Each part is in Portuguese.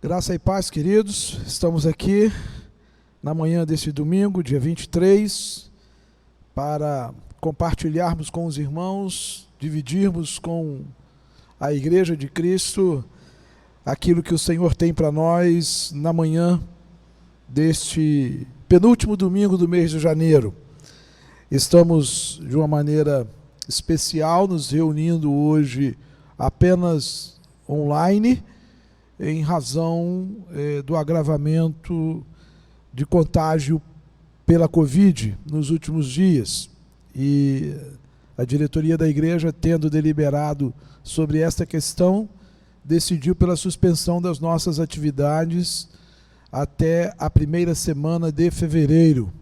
Graça e paz, queridos. Estamos aqui na manhã desse domingo, dia 23, para compartilharmos com os irmãos, dividirmos com a Igreja de Cristo aquilo que o Senhor tem para nós na manhã deste penúltimo domingo do mês de janeiro. Estamos de uma maneira especial nos reunindo hoje apenas online, em razão do agravamento de contágio pela Covid nos últimos dias. E a diretoria da igreja, tendo deliberado sobre esta questão, decidiu pela suspensão das nossas atividades até a primeira semana de fevereiro.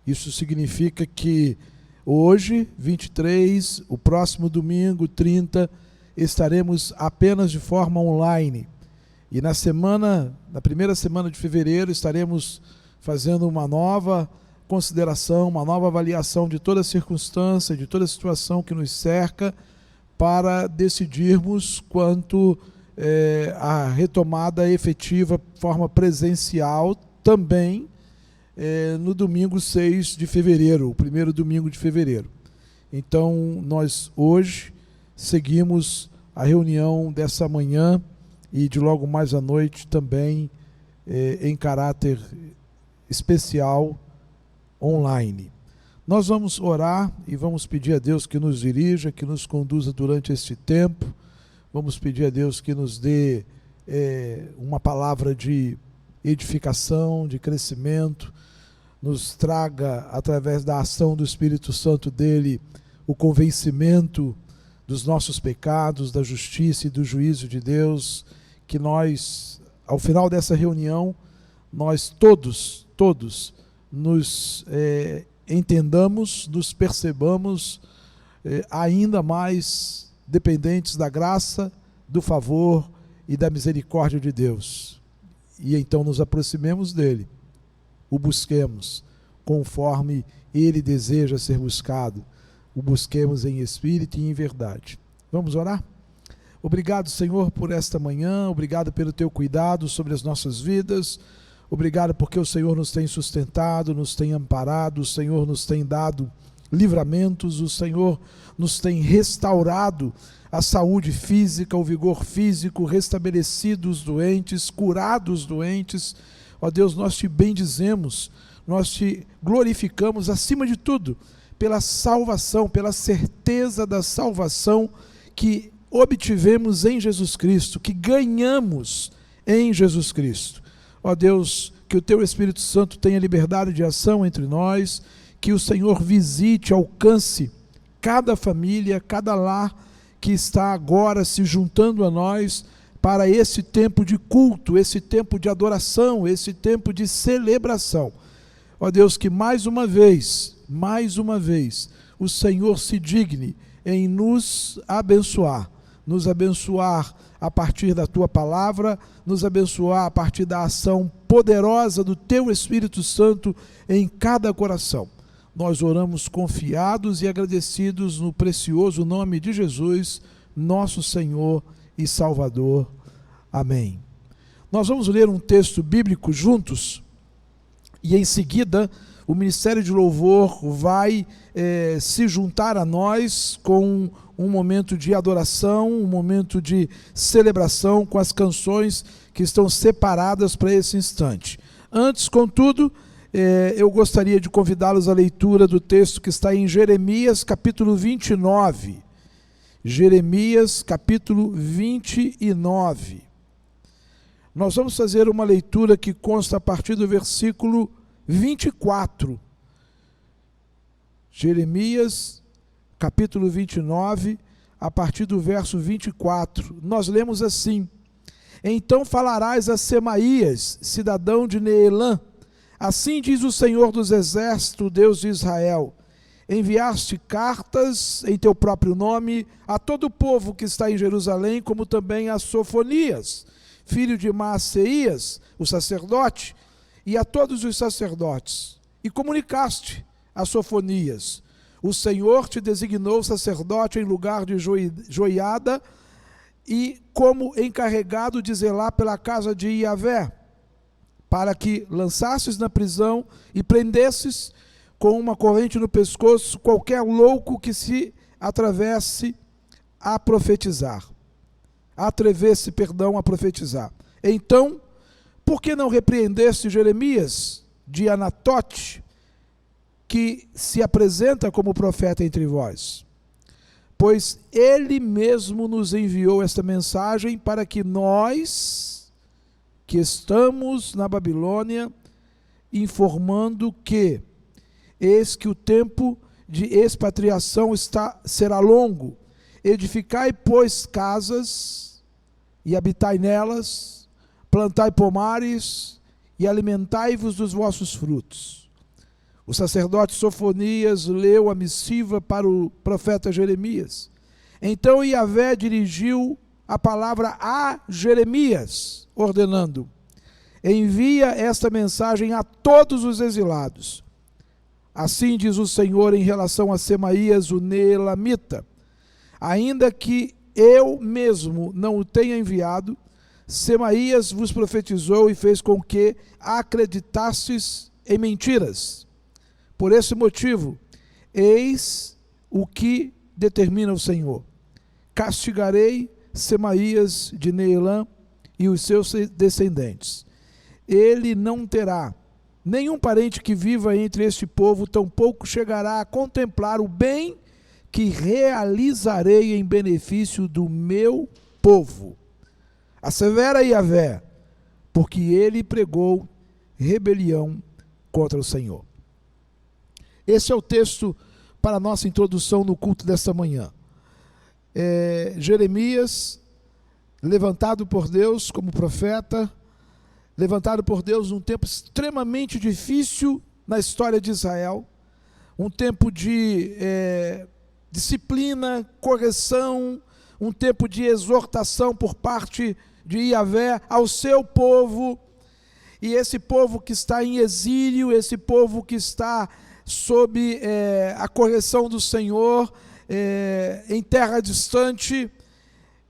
Isso significa que hoje, 23, o próximo domingo, 30, estaremos apenas de forma online. E na primeira semana de fevereiro, estaremos fazendo uma nova consideração, uma nova avaliação de toda a circunstância, de toda a situação que nos cerca, para decidirmos quanto a retomada efetiva, forma presencial, também no domingo 6 de fevereiro, o primeiro domingo de fevereiro. Então, nós hoje seguimos a reunião dessa manhã e de logo mais à noite também em caráter especial online. Nós vamos orar e vamos pedir a Deus que nos dirija, que nos conduza durante este tempo. Vamos pedir a Deus que nos dê uma palavra de edificação, de crescimento, nos traga, através da ação do Espírito Santo dele, o convencimento dos nossos pecados, da justiça e do juízo de Deus, que nós, ao final dessa reunião, nós todos nos entendamos, nos percebamos ainda mais dependentes da graça, do favor e da misericórdia de Deus. E então nos aproximemos dele, o busquemos conforme ele deseja ser buscado, o busquemos em espírito e em verdade. Vamos orar? Obrigado, Senhor, por esta manhã, obrigado pelo teu cuidado sobre as nossas vidas, obrigado porque o Senhor nos tem sustentado, nos tem amparado, o Senhor nos tem dado livramentos, o Senhor nos tem restaurado a saúde física, o vigor físico, restabelecido os doentes, curado os doentes. Ó Deus, nós te bendizemos, nós te glorificamos acima de tudo, pela salvação, pela certeza da salvação que obtivemos em Jesus Cristo, que ganhamos em Jesus Cristo. Ó Deus, que o teu Espírito Santo tenha liberdade de ação entre nós, que o Senhor visite, alcance cada família, cada lar que está agora se juntando a nós para esse tempo de culto, esse tempo de adoração, esse tempo de celebração. Ó Deus, que mais uma vez, o Senhor se digne em nos abençoar a partir da tua palavra, nos abençoar a partir da ação poderosa do teu Espírito Santo em cada coração. Nós oramos confiados e agradecidos no precioso nome de Jesus, nosso Senhor e Salvador. Amém. Nós vamos ler um texto bíblico juntos e em seguida o Ministério de Louvor vai se juntar a nós com um momento de adoração, um momento de celebração com as canções que estão separadas para esse instante. Antes, contudo, eu gostaria de convidá-los à leitura do texto que está em Jeremias, capítulo 29. Jeremias, capítulo 29. Nós vamos fazer uma leitura que consta a partir do versículo 24. Jeremias, capítulo 29, a partir do verso 24. Nós lemos assim: Então falarás a Semaías, cidadão de Neelã, assim diz o Senhor dos Exércitos, Deus de Israel: enviaste cartas em teu próprio nome a todo o povo que está em Jerusalém, como também a Sofonias, filho de Maaseias, o sacerdote, e a todos os sacerdotes, e comunicaste a Sofonias: o Senhor te designou sacerdote em lugar de Joiada, e como encarregado de zelar pela casa de Iavé, para que lançasses na prisão e prendesses com uma corrente no pescoço qualquer louco que se atrevesse a profetizar. Então, por que não repreendeste Jeremias de Anatote, que se apresenta como profeta entre vós? Pois ele mesmo nos enviou esta mensagem para que nós, que estamos na Babilônia, informando que eis que o tempo de expatriação será longo. Edificai, pois, casas e habitai nelas, plantai pomares e alimentai-vos dos vossos frutos. O sacerdote Sofonias leu a missiva para o profeta Jeremias. Então Iavé dirigiu a palavra a Jeremias, ordenando: envia esta mensagem a todos os exilados. Assim diz o Senhor em relação a Semaías, o Neelamita: ainda que eu mesmo não o tenha enviado, Semaías vos profetizou e fez com que acreditastes em mentiras. Por esse motivo, eis o que determina o Senhor: castigarei Semaías de Neelã e os seus descendentes. Ele não terá nenhum parente que viva entre este povo, tampouco chegará a contemplar o bem que realizarei em benefício do meu povo. Assevera Yahvé, porque ele pregou rebelião contra o Senhor. Esse é o texto para a nossa introdução no culto desta manhã. Jeremias, levantado por Deus como profeta, levantado por Deus num tempo extremamente difícil na história de Israel, um tempo de disciplina, correção, um tempo de exortação por parte de Yahvé ao seu povo, e esse povo que está em exílio, esse povo que está sob a correção do Senhor, em terra distante,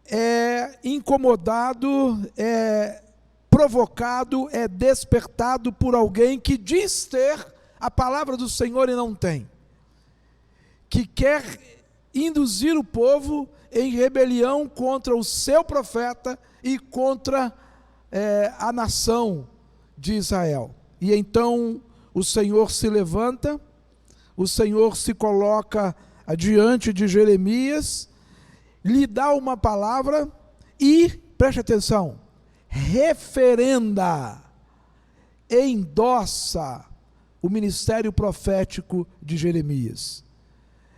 é incomodado, é provocado, é despertado por alguém que diz ter a palavra do Senhor e não tem, que quer induzir o povo em rebelião contra o seu profeta e contra a nação de Israel. E então o Senhor se levanta, o Senhor se coloca adiante de Jeremias, lhe dá uma palavra e, preste atenção, referenda, endossa o ministério profético de Jeremias.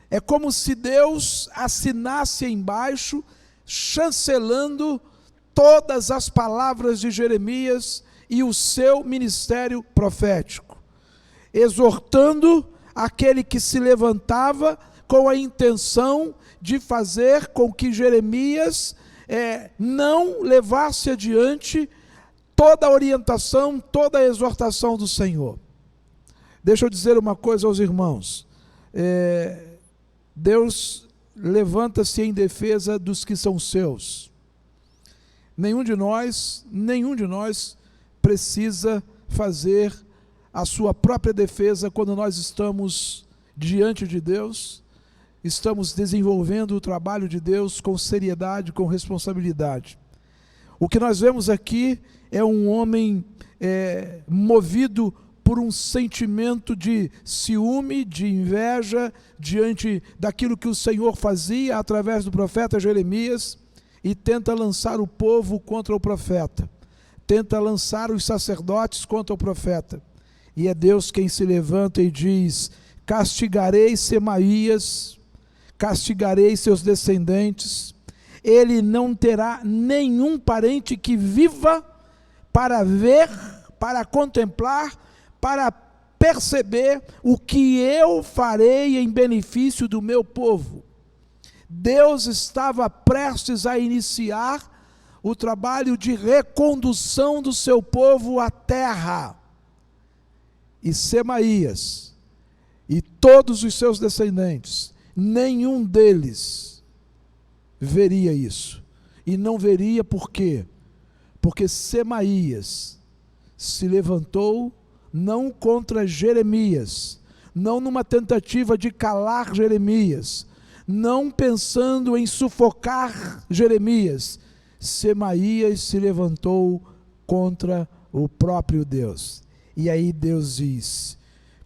É como se Deus assinasse embaixo, chancelando todas as palavras de Jeremias e o seu ministério profético, exortando aquele que se levantava com a intenção de fazer com que Jeremias não levasse adiante toda a orientação, toda a exortação do Senhor. Deixa eu dizer uma coisa aos irmãos. Deus levanta-se em defesa dos que são seus. Nenhum de nós precisa fazer a sua própria defesa quando nós estamos diante de Deus, estamos desenvolvendo o trabalho de Deus com seriedade, com responsabilidade. O que nós vemos aqui é um homem movido por um sentimento de ciúme, de inveja, diante daquilo que o Senhor fazia através do profeta Jeremias, e tenta lançar o povo contra o profeta, tenta lançar os sacerdotes contra o profeta. E é Deus quem se levanta e diz: castigarei Semaías, castigarei seus descendentes, ele não terá nenhum parente que viva para ver, para contemplar, para perceber o que eu farei em benefício do meu povo. Deus estava prestes a iniciar o trabalho de recondução do seu povo à terra. E Semaías e todos os seus descendentes, nenhum deles veria isso. E não veria por quê? Porque Semaías se levantou não contra Jeremias, não numa tentativa de calar Jeremias, não pensando em sufocar Jeremias. Semaías se levantou contra o próprio Deus. E aí Deus diz: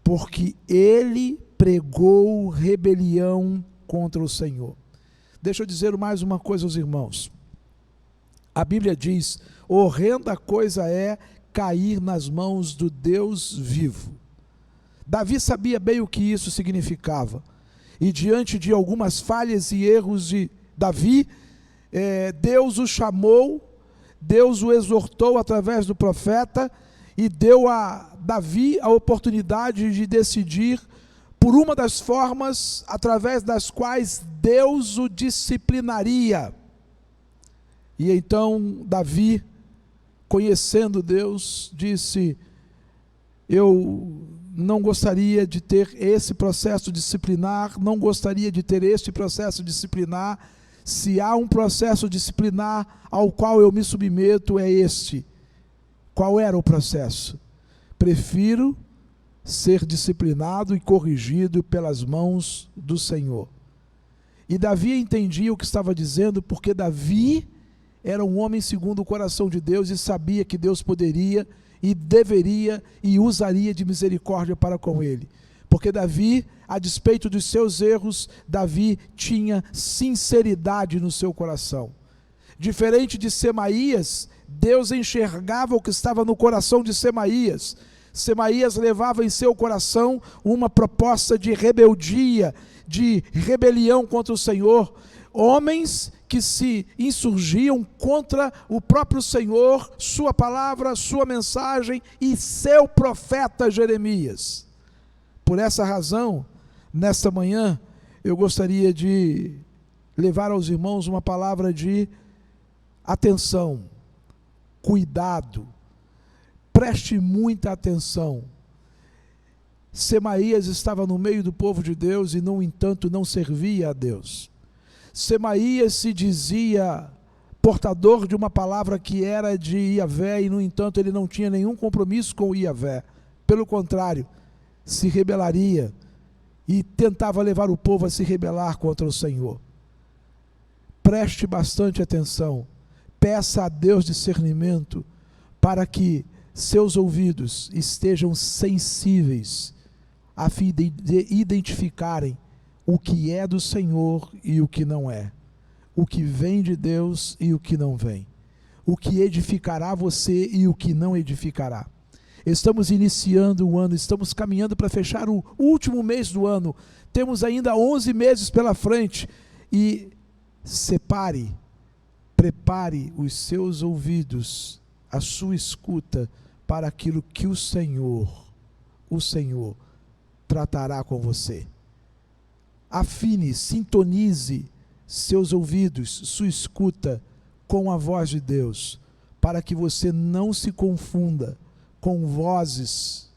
porque ele pregou rebelião contra o Senhor. Deixa eu dizer mais uma coisa aos irmãos. A Bíblia diz: horrenda coisa é cair nas mãos do Deus vivo. Davi sabia bem o que isso significava. E diante de algumas falhas e erros de Davi, Deus o chamou, Deus o exortou através do profeta e deu a Davi a oportunidade de decidir por uma das formas através das quais Deus o disciplinaria. E então Davi, conhecendo Deus, disse: eu não gostaria de ter esse processo disciplinar, não gostaria de ter este processo disciplinar, Se há um processo disciplinar ao qual eu me submeto, é este. Qual era o processo? Prefiro ser disciplinado e corrigido pelas mãos do Senhor. E Davi entendia o que estava dizendo, porque Davi era um homem segundo o coração de Deus e sabia que Deus poderia e deveria e usaria de misericórdia para com ele. Porque Davi, a despeito dos seus erros, Davi tinha sinceridade no seu coração. Diferente de Semaías, Deus enxergava o que estava no coração de Semaías. Semaías levava em seu coração uma proposta de rebeldia, de rebelião contra o Senhor. Homens que se insurgiam contra o próprio Senhor, sua palavra, sua mensagem e seu profeta Jeremias. Por essa razão, nesta manhã, eu gostaria de levar aos irmãos uma palavra de atenção, cuidado, preste muita atenção. Semaías estava no meio do povo de Deus e, no entanto, não servia a Deus. Semaías se dizia portador de uma palavra que era de Iavé e, no entanto, ele não tinha nenhum compromisso com Iavé. Pelo contrário, se rebelaria e tentava levar o povo a se rebelar contra o Senhor. Preste bastante atenção, peça a Deus discernimento para que seus ouvidos estejam sensíveis a fim de identificarem o que é do Senhor e o que não é, o que vem de Deus e o que não vem, o que edificará você e o que não edificará. Estamos iniciando o ano, estamos caminhando para fechar o último mês do ano, temos ainda 11 meses pela frente e prepare os seus ouvidos, a sua escuta para aquilo que o Senhor tratará com você. Afine, sintonize seus ouvidos, sua escuta com a voz de Deus, para que você não se confunda com vozes,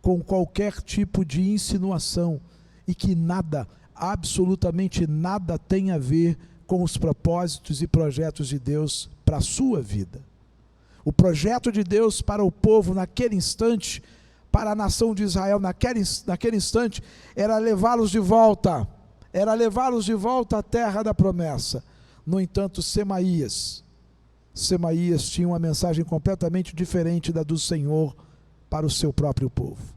com qualquer tipo de insinuação e que nada, absolutamente nada tem a ver com os propósitos e projetos de Deus para a sua vida. O projeto de Deus para o povo naquele instante, para a nação de Israel naquele instante, era levá-los de volta à terra da promessa. No entanto, Semaías tinha uma mensagem completamente diferente da do Senhor para o seu próprio povo.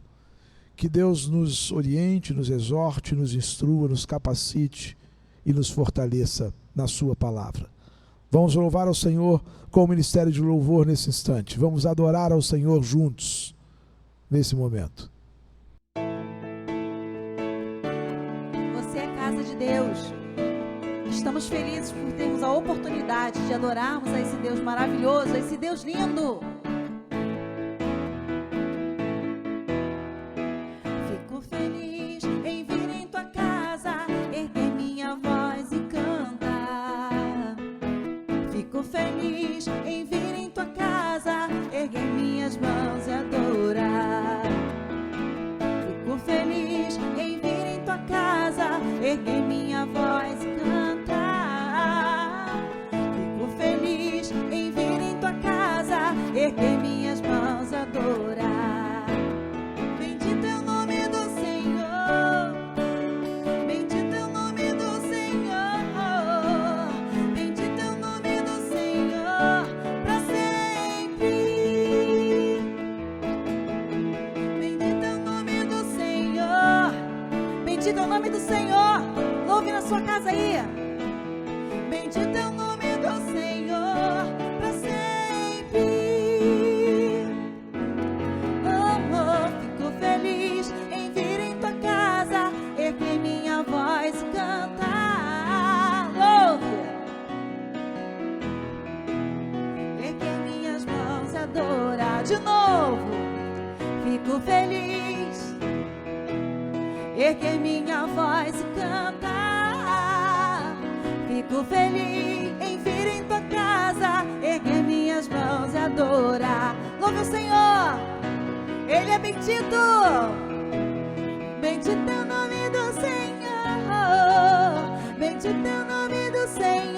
Que Deus nos oriente, nos exorte, nos instrua, nos capacite e nos fortaleça na sua palavra. Vamos louvar ao Senhor com o ministério de louvor nesse instante. Vamos adorar ao Senhor juntos nesse momento. Você é casa de Deus. Estamos felizes por termos a oportunidade de adorarmos a esse Deus maravilhoso, a esse Deus lindo. Fico feliz em vir em tua casa, erguer minha voz e cantar. Fico feliz em vir em tua casa, erguer minhas mãos e adorar. Fico feliz em vir em tua casa, erguer minha voz e cantar. Fico feliz em vir em tua casa, erguer minhas mãos e adorar. Bendito é o nome do Senhor, bendito é o nome do Senhor, bendito é o nome do Senhor, para sempre. Bendito é o nome do Senhor, bendito é o nome do Senhor. Louve na sua casa aí. Bendito é o nome do Senhor, para sempre. Fico feliz em vir em tua casa, erguer minha voz e cantar. Louve. Erguer minhas mãos e adorar de novo. Fico feliz, erguer minha voz e cantar. Fico feliz em vir em tua casa, erguer minhas mãos e adorar. Louve o Senhor, Ele é bendito. Bendito é o nome do Senhor, bendito é o nome do Senhor.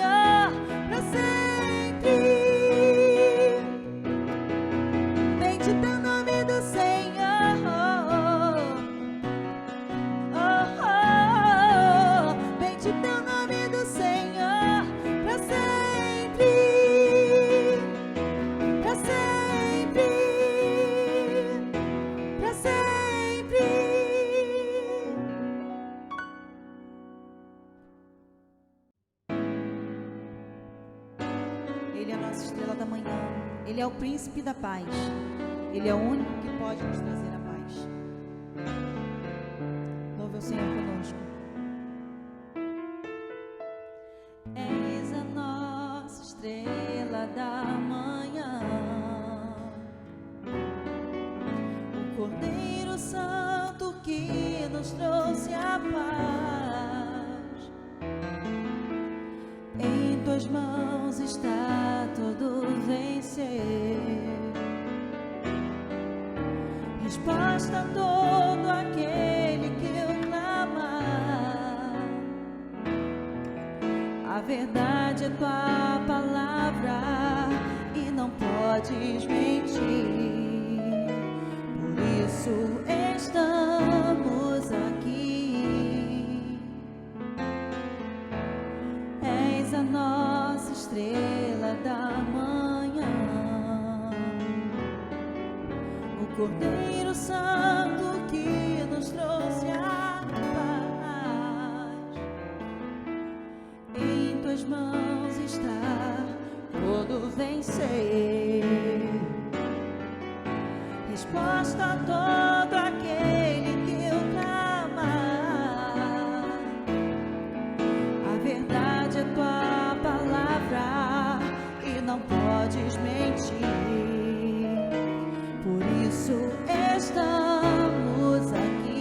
estrela da manhã. Ele é o príncipe da paz. Ele é o único que pode nos trazer a paz. Louve o Senhor conosco. És a nossa estrela da manhã, o Cordeiro Santo que nos trouxe a paz. Em tuas mãos está todo vencer, resposta a todo aquele que o clamar. A verdade é tua palavra e não podes mentir. Por isso estamos aqui. És a nossa estrela da manhã, o Cordeiro Santo que nos trouxe a paz. Em tuas mãos está todo vencer, resposta a todo aquele que o clamar. A verdade é tua palavra e não podes mentir. Por isso estamos aqui.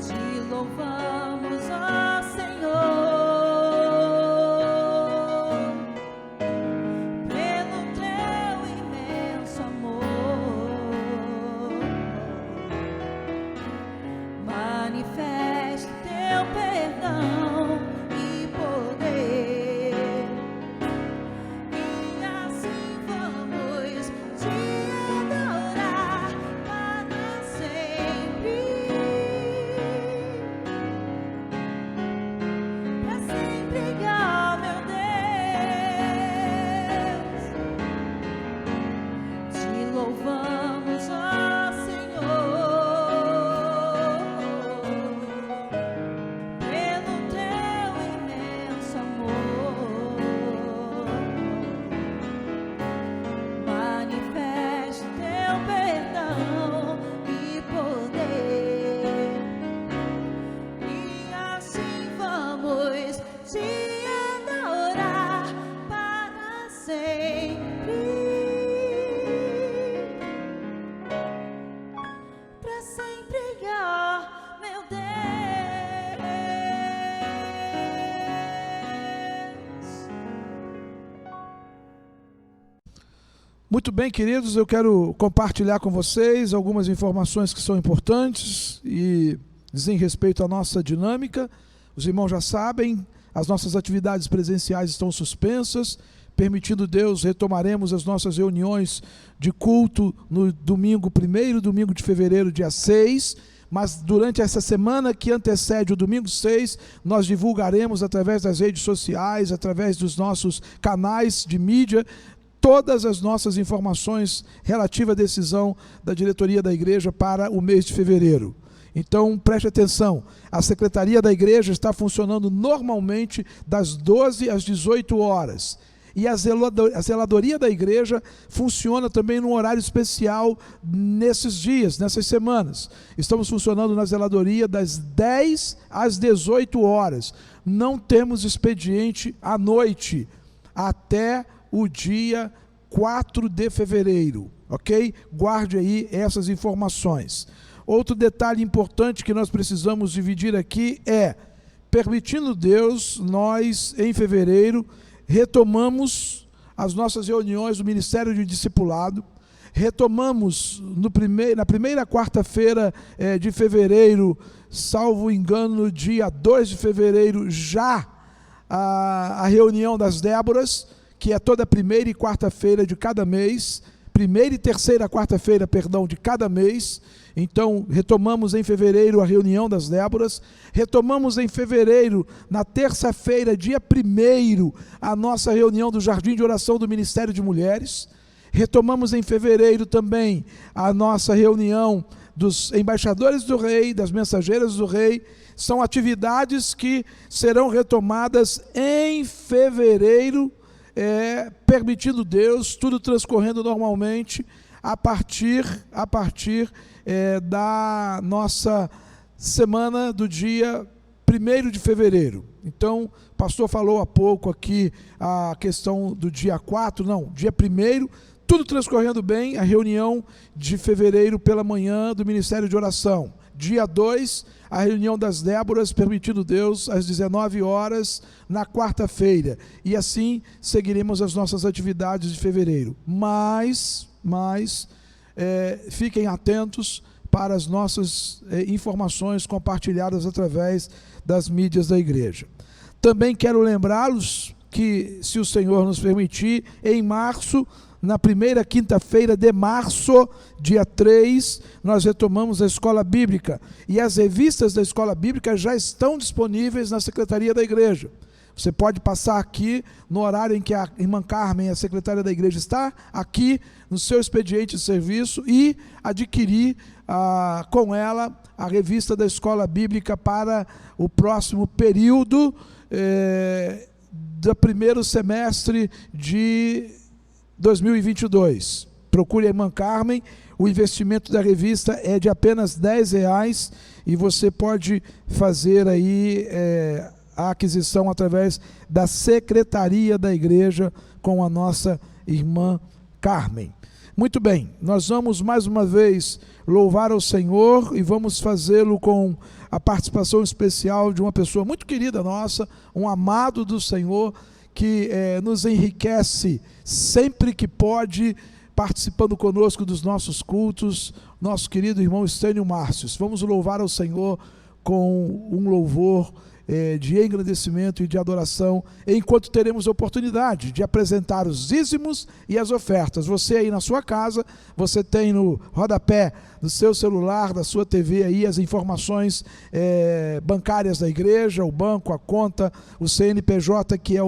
Te louvamos, ó Senhor, pelo teu imenso amor. Manifesta teu perdão e poder, e assim vamos te adorar para sempre. Para sempre, ó meu Deus, te louvamos, ó Senhor, pelo teu imenso amor. Manifesta teu perdão e poder, e assim vamos te adorar para sempre. Para sempre, ó meu Deus. Muito bem, queridos, eu quero compartilhar com vocês algumas informações que são importantes e dizem respeito à nossa dinâmica. Os irmãos já sabem, as nossas atividades presenciais estão suspensas. Permitindo Deus, retomaremos as nossas reuniões de culto no domingo, primeiro domingo de fevereiro, dia 6. Mas durante essa semana que antecede o domingo 6, nós divulgaremos através das redes sociais, através dos nossos canais de mídia, todas as nossas informações relativas à decisão da diretoria da igreja para o mês de fevereiro. Então, preste atenção, a secretaria da igreja está funcionando normalmente das 12 às 18 horas. E a zeladoria da igreja funciona também num horário especial nesses dias, nessas semanas. Estamos funcionando na zeladoria das 10 às 18 horas. Não temos expediente à noite, até o dia 4 de fevereiro, ok? Guarde aí essas informações. Outro detalhe importante que nós precisamos dividir aqui é, permitindo Deus, nós em fevereiro retomamos as nossas reuniões do Ministério de Discipulado, retomamos na primeira quarta-feira de fevereiro, salvo engano, dia 2 de fevereiro, já a reunião das Déboras, que é toda primeira e quarta-feira de cada mês, primeira e terceira quarta-feira, perdão, de cada mês. Então, retomamos em fevereiro a reunião das Déboras, retomamos em fevereiro, na terça-feira, dia 1º, a nossa reunião do Jardim de Oração do Ministério de Mulheres, retomamos em fevereiro também a nossa reunião dos embaixadores do rei, das mensageiras do rei. São atividades que serão retomadas em fevereiro, permitindo Deus, tudo transcorrendo normalmente, a partir da nossa semana do dia 1º de fevereiro. Então, o pastor falou há pouco aqui a questão do dia 4, não, dia 1º, tudo transcorrendo bem, a reunião de fevereiro pela manhã do Ministério de Oração. Dia 2, a reunião das Déboras, permitindo Deus, às 19 horas, na quarta-feira. E assim seguiremos as nossas atividades de fevereiro. Mas fiquem atentos para as nossas informações compartilhadas através das mídias da igreja. Também quero lembrá-los que, se o Senhor nos permitir, em março, na primeira quinta-feira de março, dia 3, nós retomamos a Escola Bíblica. E as revistas da Escola Bíblica já estão disponíveis na Secretaria da Igreja. Você pode passar aqui no horário em que a irmã Carmen, a secretária da igreja, está, aqui no seu expediente de serviço, e adquirir com ela a revista da Escola Bíblica para o próximo período do primeiro semestre de 2022. Procure a irmã Carmen. O investimento da revista é de apenas R$10 e você pode fazer aí a aquisição através da secretaria da igreja com a nossa irmã Carmen. Muito bem, nós vamos mais uma vez louvar ao Senhor e vamos fazê-lo com a participação especial de uma pessoa muito querida nossa, um amado do Senhor, que nos enriquece sempre que pode, participando conosco dos nossos cultos, nosso querido irmão Estênio Márcios. Vamos louvar ao Senhor com um louvor de engrandecimento e de adoração, enquanto teremos oportunidade de apresentar os dízimos e as ofertas. Você aí na sua casa, você tem no rodapé do seu celular, da sua TV aí, as informações bancárias da igreja, o banco, a conta, o CNPJ, que é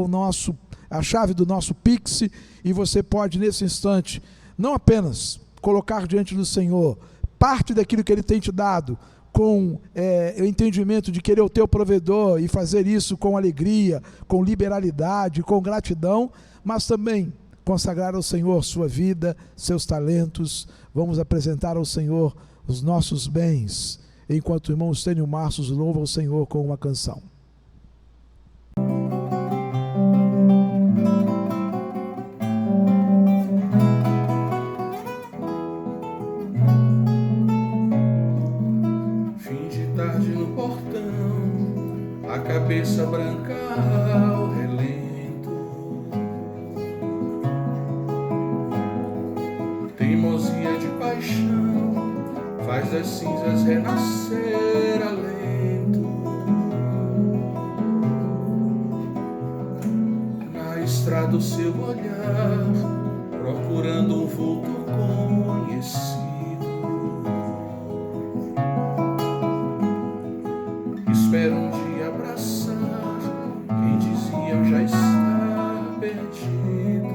a chave do nosso Pix, e você pode nesse instante, não apenas colocar diante do Senhor parte daquilo que Ele tem te dado, com o entendimento de que Ele é o teu provedor, e fazer isso com alegria, com liberalidade, com gratidão, mas também consagrar ao Senhor sua vida, seus talentos. Vamos apresentar ao Senhor os nossos bens, enquanto o irmão Estênio Márcios louva ao Senhor com uma canção. Cabeça branca ao relento, teimosia de paixão faz das cinzas renascer alento. Na estrada o seu olhar, procurando um vulto conhecido. Espera um dia abraçar quem dizia eu já estar perdido.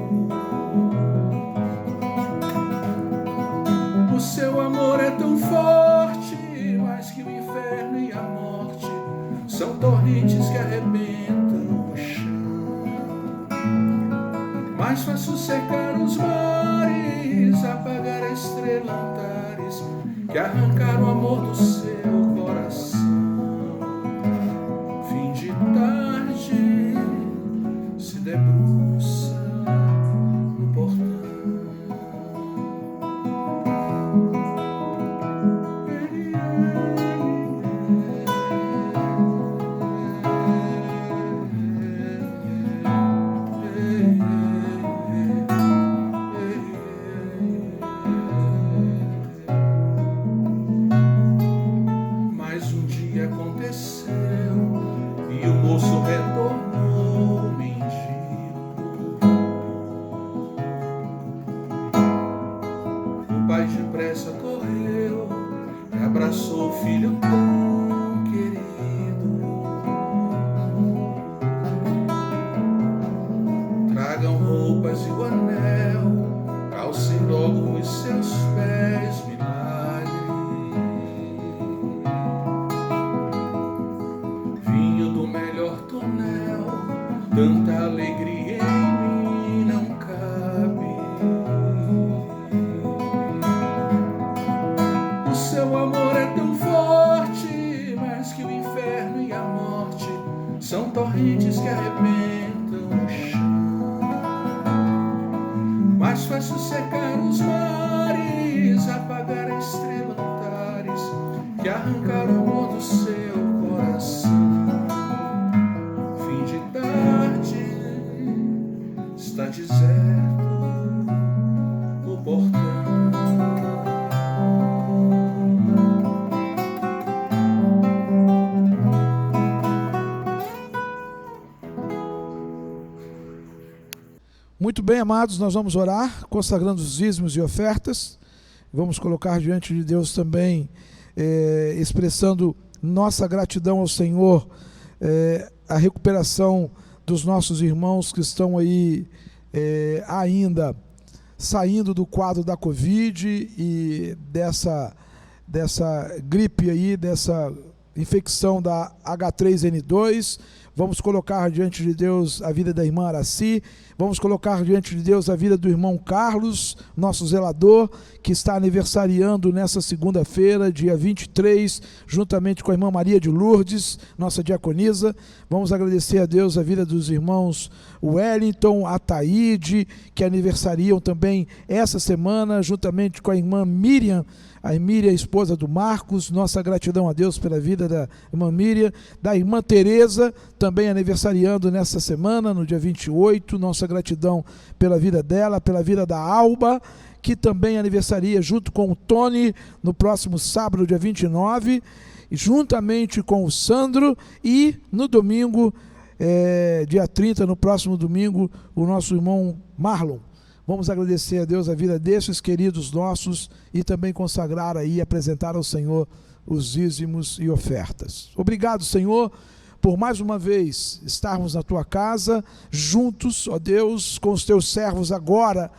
O seu amor é tão forte, mais que o inferno e a morte são torrentes que arrebentam o chão. Mais fácil secar os mares, apagar a estrela Antares, que arrancar o amor do seu coração. Tarde se debruça no portão. Mais um dia aconteceu e o moço retornou mendigo. O pai depressa correu e abraçou o filho tão querido. Tragam roupas e o anel, calcem logo os seus pés, milagre. tanta alegria em mim não cabe. O seu amor é tão forte, mais que o inferno e a morte são torrentes que arrebentam o chão. Mais fácil secar os mares, apagar a estrela Antares, que arrancar o amor do seu coração. Fim de tarde, está deserto o portão. Muito bem, amados, nós vamos orar, consagrando os dízimos e ofertas. Vamos colocar diante de Deus também, expressando nossa gratidão ao Senhor, a recuperação dos nossos irmãos que estão aí ainda saindo do quadro da Covid e dessa gripe aí, dessa infecção da H3N2. Vamos colocar diante de Deus a vida da irmã Araci, vamos colocar diante de Deus a vida do irmão Carlos, nosso zelador, que está aniversariando nessa segunda-feira, dia 23, juntamente com a irmã Maria de Lourdes, nossa diaconisa. Vamos agradecer a Deus a vida dos irmãos Wellington, Ataíde, que aniversariam também essa semana, juntamente com a irmã Miriam, esposa do Marcos. Nossa gratidão a Deus pela vida da irmã Miriam, da irmã Tereza, também aniversariando nessa semana, no dia 28, nossa gratidão pela vida dela, pela vida da Alba, que também aniversaria junto com o Tony, no próximo sábado, dia 29, juntamente com o Sandro, e no domingo, dia 30, no próximo domingo, o nosso irmão Marlon. Vamos agradecer a Deus a vida desses queridos nossos e também consagrar aí, apresentar ao Senhor os dízimos e ofertas. Obrigado, Senhor, por mais uma vez estarmos na Tua casa, juntos, ó Deus, com os Teus servos agora,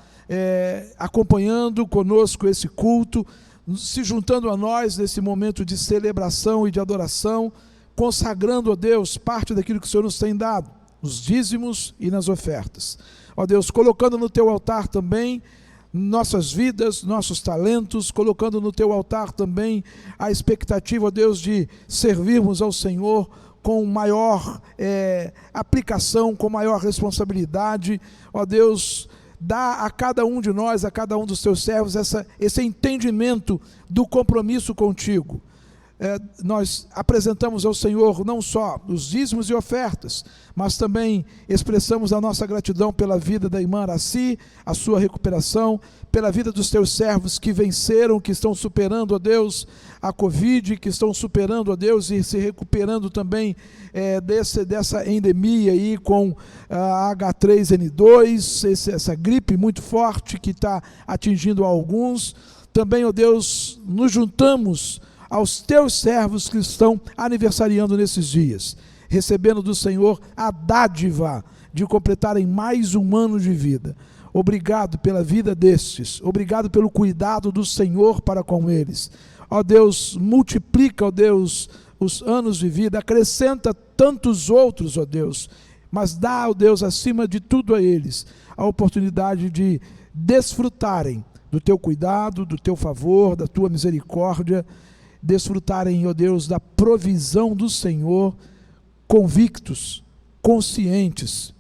acompanhando conosco esse culto, se juntando a nós nesse momento de celebração e de adoração, consagrando, ó Deus, parte daquilo que o Senhor nos tem dado, nos dízimos e nas ofertas. Ó Deus, colocando no Teu altar também nossas vidas, nossos talentos, colocando no Teu altar também a expectativa, ó Deus, de servirmos ao Senhor com maior aplicação, com maior responsabilidade. Ó Deus, dá a cada um de nós, a cada um dos Teus servos, esse entendimento do compromisso contigo. Nós apresentamos ao Senhor não só os dízimos e ofertas, mas também expressamos a nossa gratidão pela vida da irmã Araci, a sua recuperação, pela vida dos Teus servos que venceram, que estão superando, ó Deus, a Covid, que estão superando, ó Deus, e se recuperando também dessa endemia aí com a H3N2, essa gripe muito forte que está atingindo alguns. Também, ó Deus, nos juntamos aos Teus servos que estão aniversariando nesses dias, recebendo do Senhor a dádiva de completarem mais um ano de vida. Obrigado pela vida destes, obrigado pelo cuidado do Senhor para com eles. Ó Deus, multiplica, ó Deus, os anos de vida, acrescenta tantos outros, ó Deus, mas dá, ó Deus, acima de tudo a eles, a oportunidade de desfrutarem do Teu cuidado, do Teu favor, da Tua misericórdia, desfrutarem, ó Deus, da provisão do Senhor, convictos, conscientes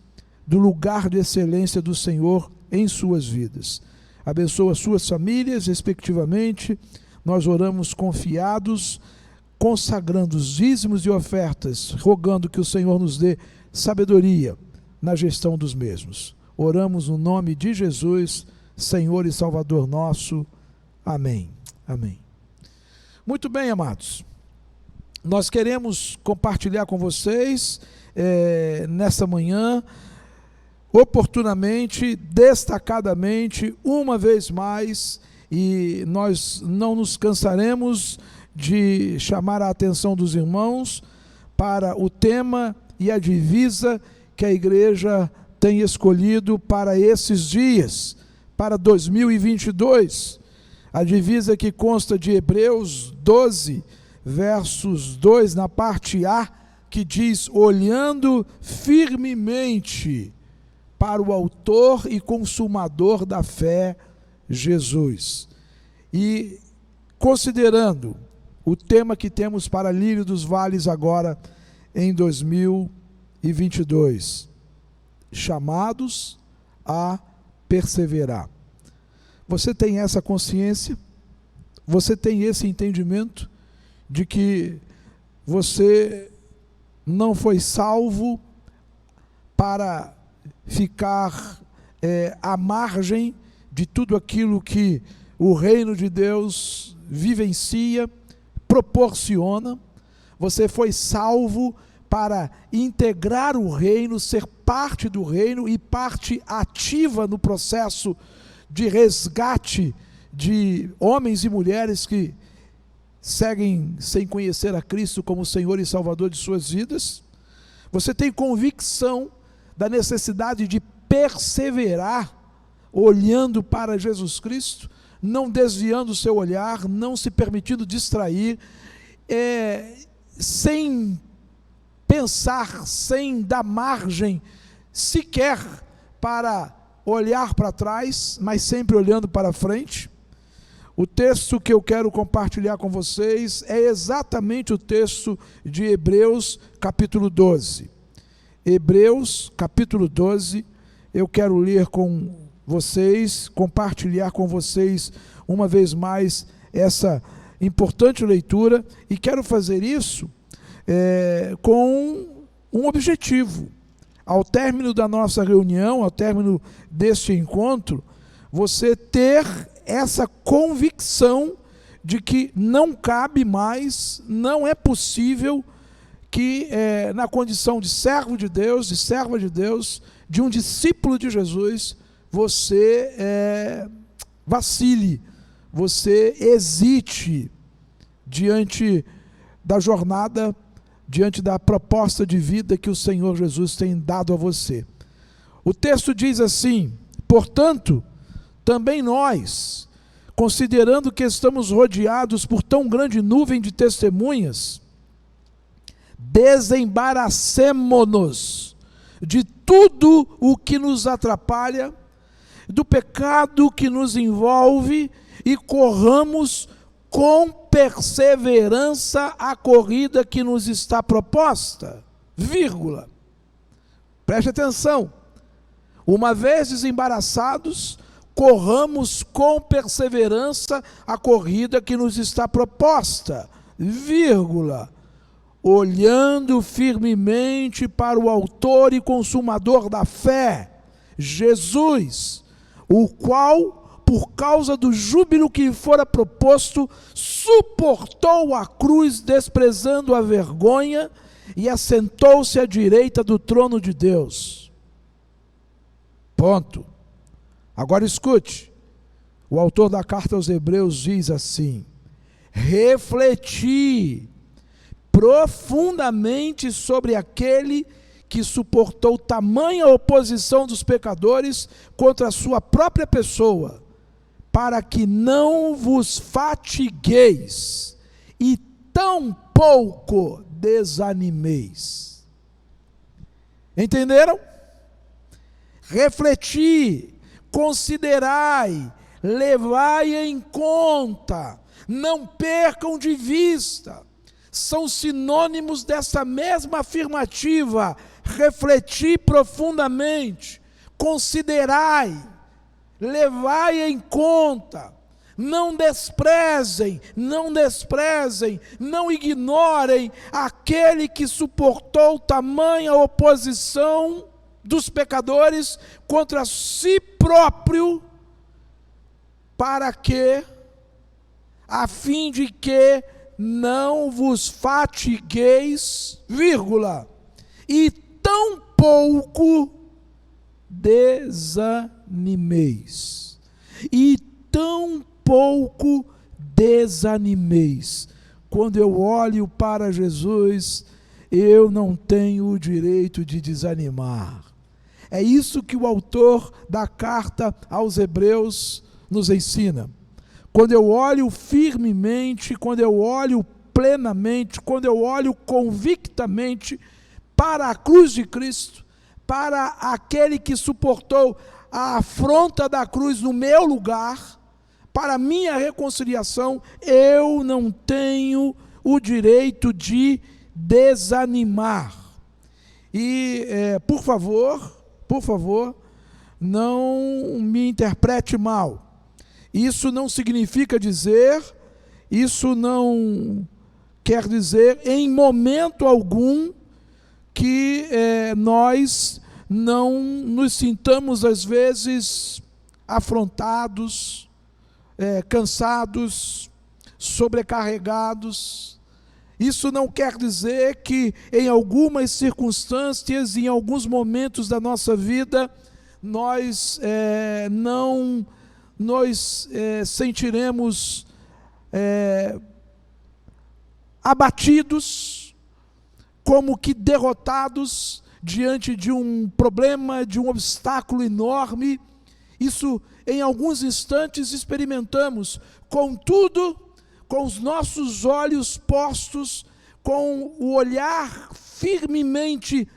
do lugar de excelência do Senhor em suas vidas. Abençoa suas famílias, respectivamente. Nós oramos confiados, consagrando os dízimos e ofertas, rogando que o Senhor nos dê sabedoria na gestão dos mesmos. Oramos no nome de Jesus, Senhor e Salvador nosso. Amém. Amém. Muito bem, amados, nós queremos compartilhar com vocês nessa manhã, oportunamente, destacadamente, uma vez mais, e nós não nos cansaremos de chamar a atenção dos irmãos para o tema e a divisa que a igreja tem escolhido para esses dias, para 2022. A divisa que consta de Hebreus 12, versos 2, na parte A, que diz: olhando firmemente para o autor e consumador da fé, Jesus. E considerando o tema que temos para Lírio dos Vales agora em 2022, chamados a perseverar. Você tem essa consciência? Você tem esse entendimento de que você não foi salvo para ficar à margem de tudo aquilo que o reino de Deus vivencia, proporciona? Você foi salvo para integrar o reino, ser parte do reino e parte ativa no processo de resgate de homens e mulheres que seguem sem conhecer a Cristo como Senhor e Salvador de suas vidas? Você tem convicção da necessidade de perseverar olhando para Jesus Cristo, não desviando o seu olhar, não se permitindo distrair, sem pensar, sem dar margem sequer para olhar para trás, mas sempre olhando para frente? O texto que eu quero compartilhar com vocês é exatamente o texto de Hebreus capítulo 12. Hebreus capítulo 12, eu quero ler com vocês, compartilhar com vocês uma vez mais essa importante leitura, e quero fazer isso com um objetivo. Ao término da nossa reunião, ao término deste encontro, você ter essa convicção de que não cabe mais, não é possível que na condição de servo de Deus, de serva de Deus, de um discípulo de Jesus, você vacile, você hesite diante da jornada, diante da proposta de vida que o Senhor Jesus tem dado a você. O texto diz assim: portanto, também nós, considerando que estamos rodeados por tão grande nuvem de testemunhas, desembaracemo-nos de tudo o que nos atrapalha, do pecado que nos envolve, e corramos com perseverança a corrida que nos está proposta, vírgula. Preste atenção. Uma vez desembaraçados, corramos com perseverança a corrida que nos está proposta, vírgula. Olhando firmemente para o autor e consumador da fé, Jesus, o qual, por causa do júbilo que lhe fora proposto, suportou a cruz, desprezando a vergonha, e assentou-se à direita do trono de Deus. Ponto. Agora escute, o autor da carta aos Hebreus diz assim: refleti profundamente sobre aquele que suportou tamanha oposição dos pecadores contra a sua própria pessoa, para que não vos fatigueis e tão pouco desanimeis. Entenderam? Refleti, considerai, levai em conta, não percam de vista. São sinônimos dessa mesma afirmativa: refleti profundamente, considerai, levai em conta, não desprezem, não ignorem aquele que suportou tamanha oposição dos pecadores contra si próprio, para que, a fim de que não vos fatigueis, vírgula, e tão pouco desanimeis. E tão pouco desanimeis. Quando eu olho para Jesus, eu não tenho o direito de desanimar. É isso que o autor da carta aos Hebreus nos ensina. Quando eu olho firmemente, quando eu olho plenamente, quando eu olho convictamente para a cruz de Cristo, para aquele que suportou a afronta da cruz no meu lugar, para a minha reconciliação, eu não tenho o direito de desanimar. E, por favor, não me interprete mal. Isso não significa dizer, isso não quer dizer em momento algum que nós não nos sintamos às vezes afrontados, cansados, sobrecarregados. Isso não quer dizer que em algumas circunstâncias, em alguns momentos da nossa vida, nós não nos sentiremos abatidos, como que derrotados diante de um problema, de um obstáculo enorme. Isso em alguns instantes experimentamos, contudo, com os nossos olhos postos, com o olhar firmemente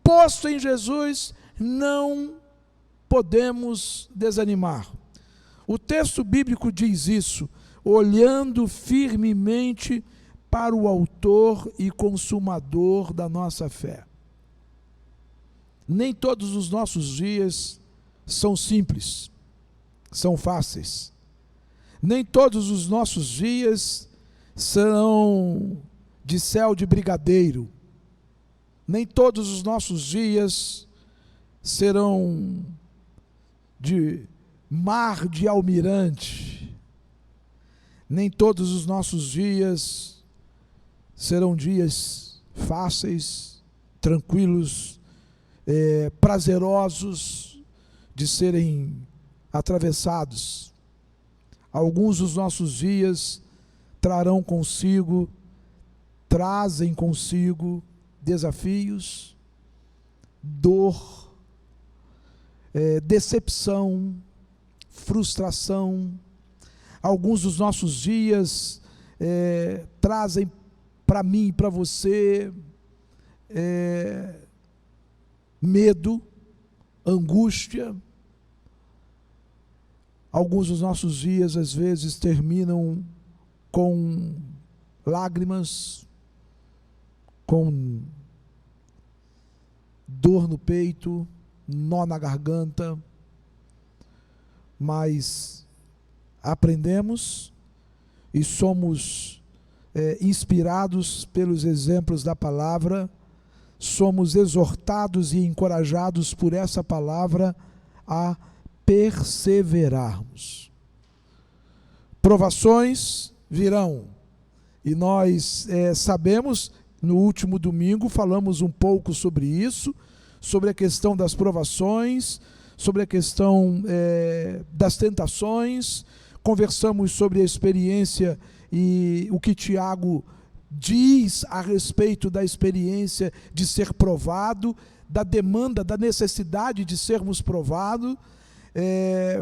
posto em Jesus, não podemos desanimar. O texto bíblico diz isso, olhando firmemente para o autor e consumador da nossa fé. Nem todos os nossos dias são simples, são fáceis. Nem todos os nossos dias serão de céu de brigadeiro. Nem todos os nossos dias serão de mar de almirante. Nem todos os nossos dias serão dias fáceis, tranquilos, prazerosos de serem atravessados. Alguns dos nossos dias trazem consigo desafios, dor, decepção, frustração. Alguns dos nossos dias trazem para mim e para você medo, angústia. Alguns dos nossos dias, às vezes, terminam com lágrimas, com dor no peito, nó na garganta, mas aprendemos e somos inspirados pelos exemplos da palavra, somos exortados e encorajados por essa palavra a perseverarmos. Provações virão, e nós sabemos, no último domingo falamos um pouco sobre isso, sobre a questão das provações, sobre a questão das tentações, conversamos sobre a experiência e o que Tiago diz a respeito da experiência de ser provado, da demanda, da necessidade de sermos provados.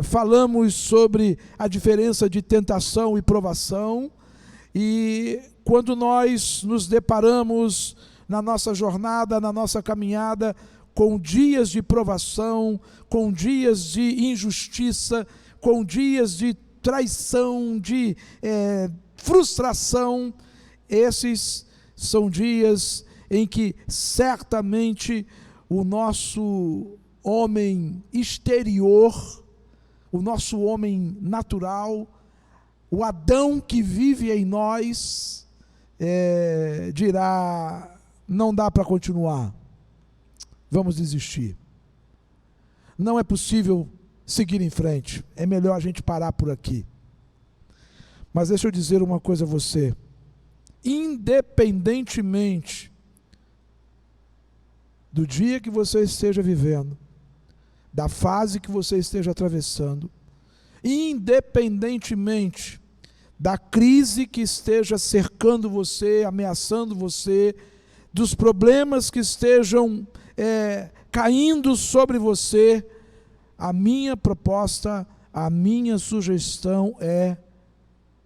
Falamos sobre a diferença de tentação e provação, e quando nós nos deparamos na nossa jornada, na nossa caminhada, com dias de provação, com dias de injustiça, com dias de traição, de frustração, esses são dias em que certamente o nosso homem exterior, o nosso homem natural, o Adão que vive em nós, dirá: não dá para continuar, vamos desistir, não é possível seguir em frente, é melhor a gente parar por aqui. Mas deixa eu dizer uma coisa a você, independentemente do dia que você esteja vivendo, da fase que você esteja atravessando, independentemente da crise que esteja cercando você, ameaçando você, dos problemas que estejam caindo sobre você, a minha proposta, a minha sugestão é: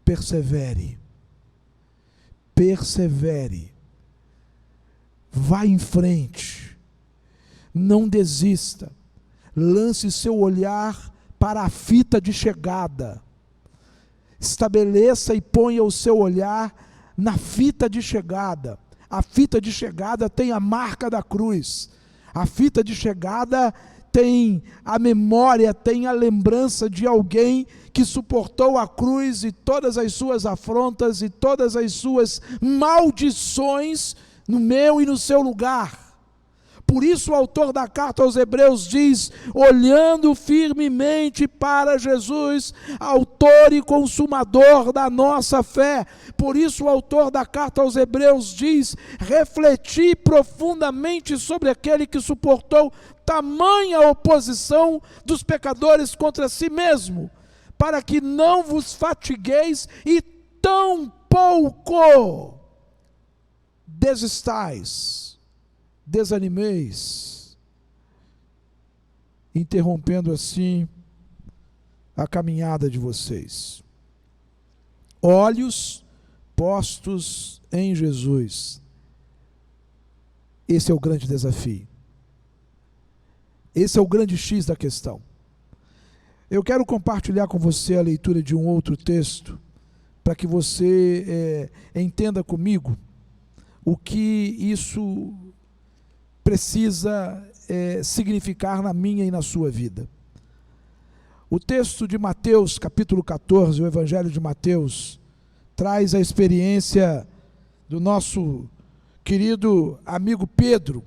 persevere. persevere, vá em frente, não desista, lance seu olhar para a fita de chegada, estabeleça e ponha o seu olhar na fita de chegada. A fita de chegada tem a marca da cruz, a fita de chegada tem a memória, tem a lembrança de alguém que suportou a cruz e todas as suas afrontas e todas as suas maldições no meu e no seu lugar. Por isso o autor da carta aos Hebreus diz, olhando firmemente para Jesus, autor e consumador da nossa fé. Por isso o autor da carta aos Hebreus diz, refleti profundamente sobre aquele que suportou tamanha oposição dos pecadores contra si mesmo, para que não vos fatigueis e tampouco desistais. Desanimeis, interrompendo assim a caminhada de vocês. Olhos postos em Jesus. Esse é o grande desafio. Esse é o grande X da questão. Eu quero compartilhar com você a leitura de um outro texto, para que você entenda comigo o que isso precisa significar na minha e na sua vida. O texto de Mateus, capítulo 14, o Evangelho de Mateus, traz a experiência do nosso querido amigo Pedro.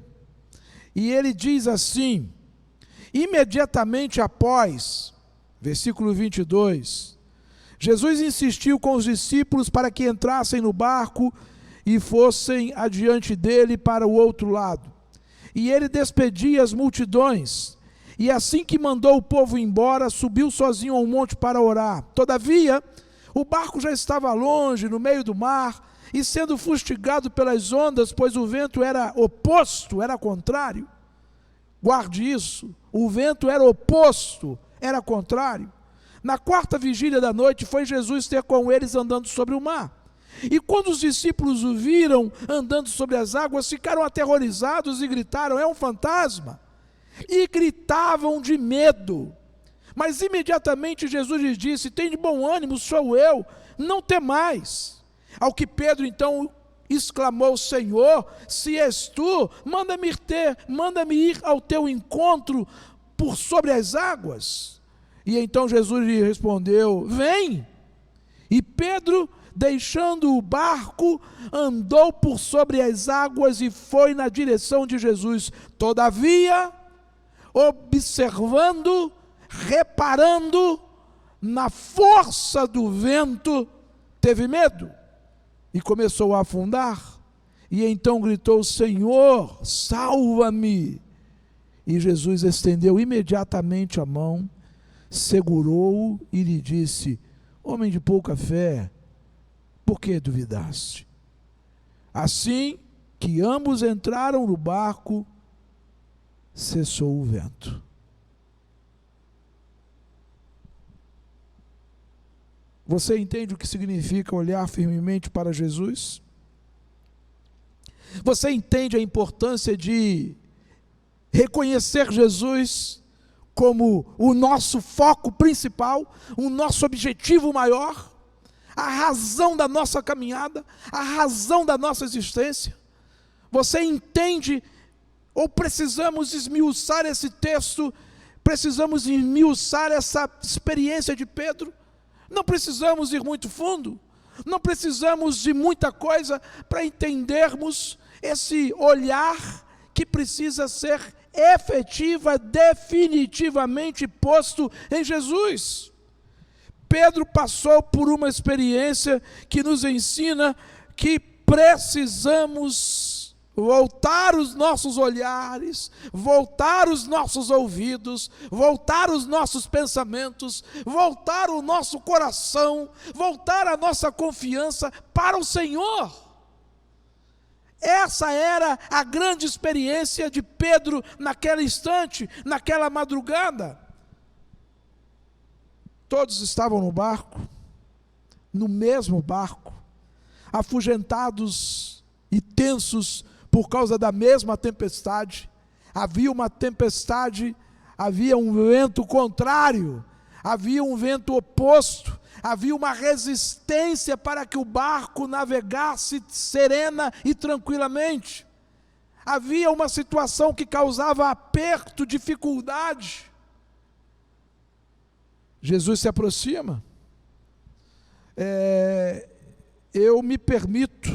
E ele diz assim, imediatamente após, versículo 22, Jesus insistiu com os discípulos para que entrassem no barco e fossem adiante dele para o outro lado. E ele despedia as multidões, e assim que mandou o povo embora, subiu sozinho ao monte para orar. Todavia, o barco já estava longe, no meio do mar, e sendo fustigado pelas ondas, pois o vento era oposto, era contrário. Guarde isso, o vento era oposto, era contrário. Na quarta vigília da noite, foi Jesus ter com eles andando sobre o mar. E quando os discípulos o viram andando sobre as águas, ficaram aterrorizados e gritaram, é um fantasma. E gritavam de medo. Mas imediatamente Jesus lhes disse, tem de bom ânimo, sou eu, não temais. Ao que Pedro então exclamou, Senhor, se és tu, manda-me ir ao teu encontro por sobre as águas. E então Jesus lhe respondeu, vem. E Pedro, deixando o barco, andou por sobre as águas e foi na direção de Jesus. Todavia, observando, reparando na força do vento, teve medo e começou a afundar. E então gritou, Senhor, salva-me. E Jesus estendeu imediatamente a mão, segurou-o e lhe disse, homem de pouca fé, por que duvidaste? Assim que ambos entraram no barco, cessou o vento. Você entende o que significa olhar firmemente para Jesus? Você entende a importância de reconhecer Jesus como o nosso foco principal, o nosso objetivo maior? A razão da nossa caminhada, a razão da nossa existência? Você entende, ou precisamos esmiuçar esse texto, precisamos esmiuçar essa experiência de Pedro? Não precisamos ir muito fundo, não precisamos de muita coisa para entendermos esse olhar que precisa ser efetiva, definitivamente posto em Jesus. Pedro passou por uma experiência que nos ensina que precisamos voltar os nossos olhares, voltar os nossos ouvidos, voltar os nossos pensamentos, voltar o nosso coração, voltar a nossa confiança para o Senhor. Essa era a grande experiência de Pedro naquele instante, naquela madrugada. Todos estavam no barco, no mesmo barco. afugentados e tensos por causa da mesma tempestade. Havia uma tempestade, havia um vento contrário, havia um vento oposto, havia uma resistência para que o barco navegasse serena e tranquilamente. Havia uma situação que causava aperto, dificuldade. Jesus se aproxima. Eu me permito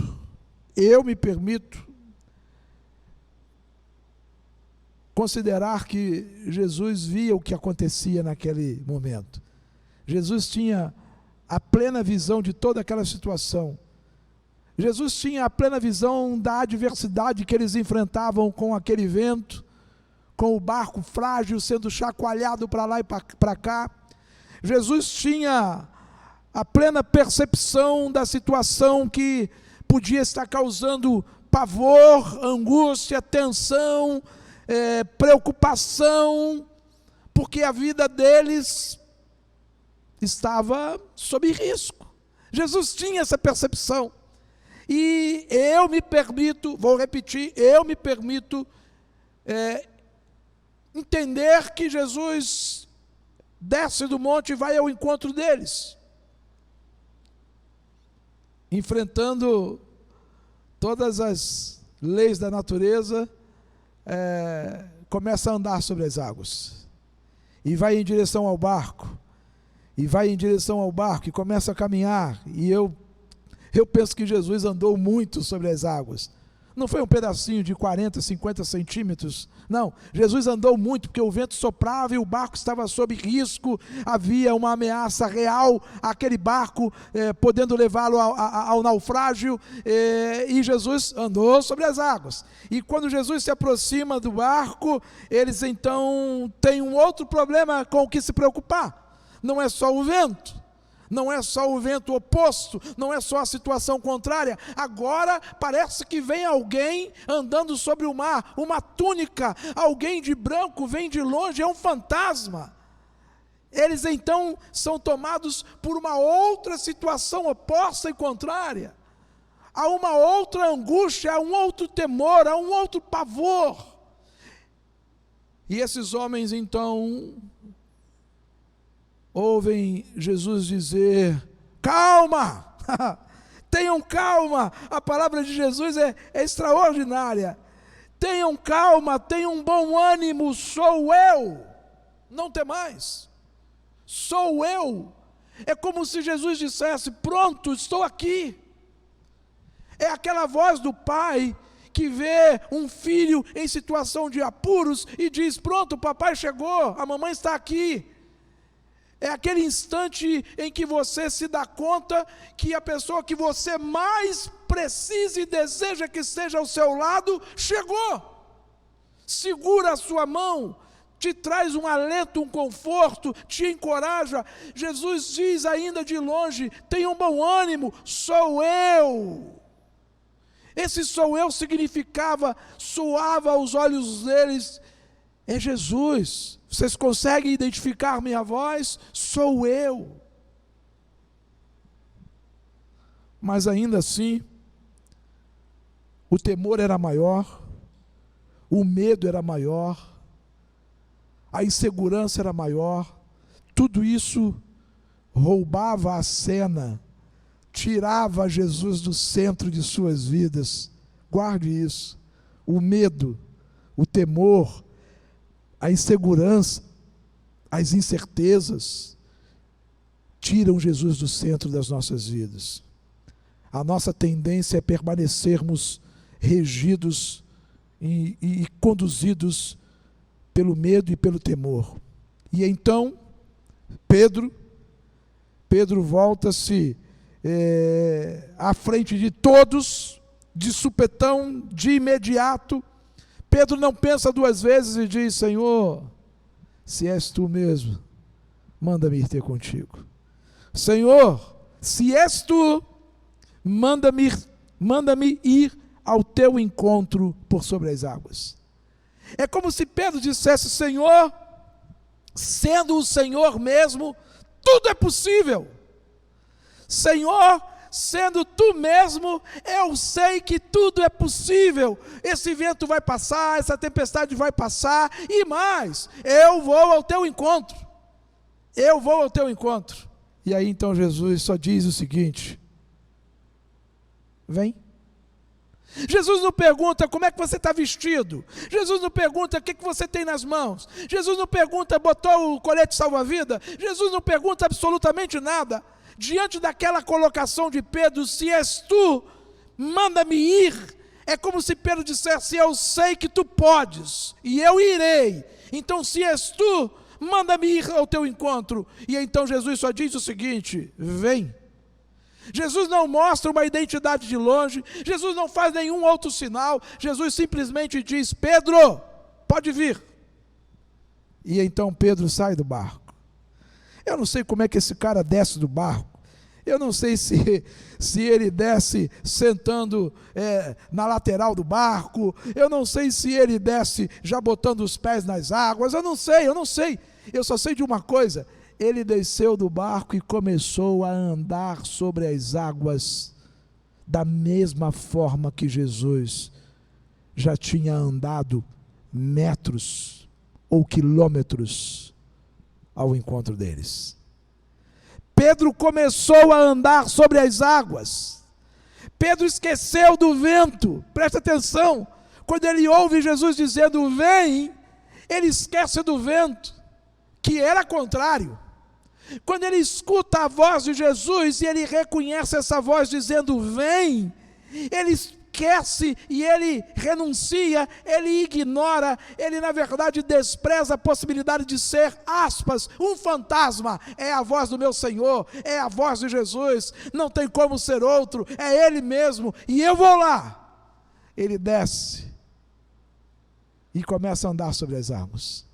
considerar que Jesus via o que acontecia naquele momento. Jesus tinha a plena visão de toda aquela situação. Jesus tinha a plena visão da adversidade que eles enfrentavam com aquele vento, com o barco frágil sendo chacoalhado para lá e para cá. Jesus tinha a plena percepção da situação que podia estar causando pavor, angústia, tensão, preocupação, porque a vida deles estava sob risco. Jesus tinha essa percepção. E eu me permito, vou repetir, eu me permito entender que Jesus desce do monte e vai ao encontro deles, enfrentando todas as leis da natureza, começa a andar sobre as águas, e vai em direção ao barco, e começa a caminhar, e eu penso que Jesus andou muito sobre as águas. Não foi um pedacinho de 40, 50 centímetros, não. Jesus andou muito, porque o vento soprava e o barco estava sob risco, havia uma ameaça real àquele barco, podendo levá-lo ao naufrágio, e Jesus andou sobre as águas. E quando Jesus se aproxima do barco, eles então têm um outro problema com o que se preocupar. Não é só o vento. Não é só o vento oposto, não é só a situação contrária. Agora parece que vem alguém andando sobre o mar, uma túnica, alguém de branco vem de longe, é um fantasma. Eles então são tomados por uma outra situação oposta e contrária. Há uma outra angústia, há um outro temor, há um outro pavor. E esses homens então ouvem Jesus dizer: calma, tenham calma. A palavra de Jesus é extraordinária. Tenham calma, tenham bom ânimo, sou eu, não temais, sou eu. É como se Jesus dissesse: pronto, estou aqui. É aquela voz do pai que vê um filho em situação de apuros e diz: pronto, o papai chegou, a mamãe está aqui. É aquele instante em que você se dá conta que a pessoa que você mais precisa e deseja que esteja ao seu lado, chegou. Segura a sua mão, te traz um alento, um conforto, te encoraja. Jesus diz ainda de longe: tenham bom ânimo, sou eu. Esse sou eu significava, soava aos olhos deles: é Jesus. Vocês conseguem identificar minha voz? Sou eu. Mas ainda assim, o temor era maior, o medo era maior, a insegurança era maior. Tudo isso roubava a cena, tirava Jesus do centro de suas vidas. Guarde isso. O medo, o temor, a insegurança, as incertezas, tiram Jesus do centro das nossas vidas. A nossa tendência é permanecermos regidos e conduzidos pelo medo e pelo temor. E então, Pedro volta-se à frente de todos, de supetão, de imediato. Pedro não pensa duas vezes e diz: Senhor, se és tu mesmo, manda-me ir ter contigo. Senhor, se és tu, manda-me ir ao teu encontro por sobre as águas. É como se Pedro dissesse: Senhor, sendo o Senhor mesmo, tudo é possível. Senhor, sendo tu mesmo, eu sei que tudo é possível. Esse vento vai passar, essa tempestade vai passar, e mais, eu vou ao teu encontro. Eu vou ao teu encontro. E aí então Jesus só diz o seguinte: vem. Jesus não pergunta como é que você está vestido. Jesus não pergunta o que você tem nas mãos. Jesus não pergunta, botou o colete salva-vida. Jesus não pergunta absolutamente nada. Diante daquela colocação de Pedro, se és tu, manda-me ir. É como se Pedro dissesse, eu sei que tu podes, e eu irei. Então se és tu, manda-me ir ao teu encontro. E então Jesus só diz o seguinte: vem. Jesus não mostra uma identidade de longe, Jesus não faz nenhum outro sinal, Jesus simplesmente diz: Pedro, pode vir. E então Pedro sai do barco. Eu não sei como é que esse cara desce do barco, eu não sei se ele desce sentando na lateral do barco, eu não sei se ele desce já botando os pés nas águas, eu não sei, eu só sei de uma coisa: ele desceu do barco e começou a andar sobre as águas da mesma forma que Jesus já tinha andado metros ou quilômetros ao encontro deles. Pedro começou a andar sobre as águas. Pedro esqueceu do vento. Presta atenção, quando ele ouve Jesus dizendo vem, ele esquece do vento, que era contrário. Quando ele escuta a voz de Jesus e ele reconhece essa voz dizendo vem, ele esquece e ele renuncia, ele ignora, ele na verdade despreza a possibilidade de ser, aspas, um fantasma. É a voz do meu Senhor, é a voz de Jesus, não tem como ser outro, é Ele mesmo, e eu vou lá. Ele desce e começa a andar sobre as águas.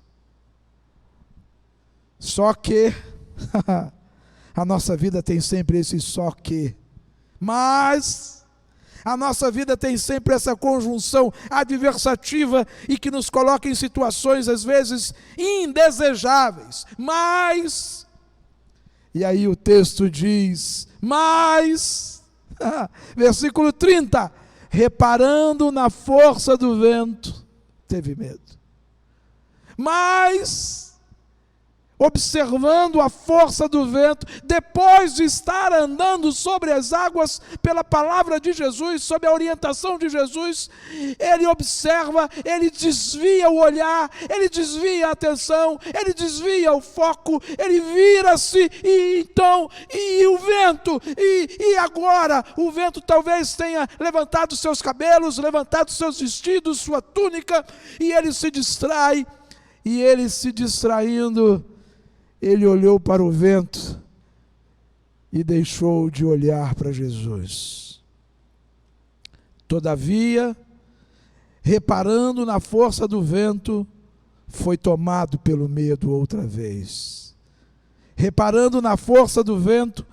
Só que a nossa vida tem sempre esse só que, mas a nossa vida tem sempre essa conjunção adversativa e que nos coloca em situações às vezes indesejáveis, mas, e aí o texto diz, mas, versículo 30, reparando na força do vento, teve medo, mas, observando a força do vento, depois de estar andando sobre as águas pela palavra de Jesus, sob a orientação de Jesus, ele observa, ele desvia o olhar, ele desvia a atenção, ele desvia o foco, ele vira-se e então, e o vento, e agora o vento talvez tenha levantado seus cabelos, levantado seus vestidos, sua túnica, e ele se distrai, e ele se distraindo, ele olhou para o vento e deixou de olhar para Jesus. Todavia, reparando na força do vento, foi tomado pelo medo outra vez. Reparando na força do vento,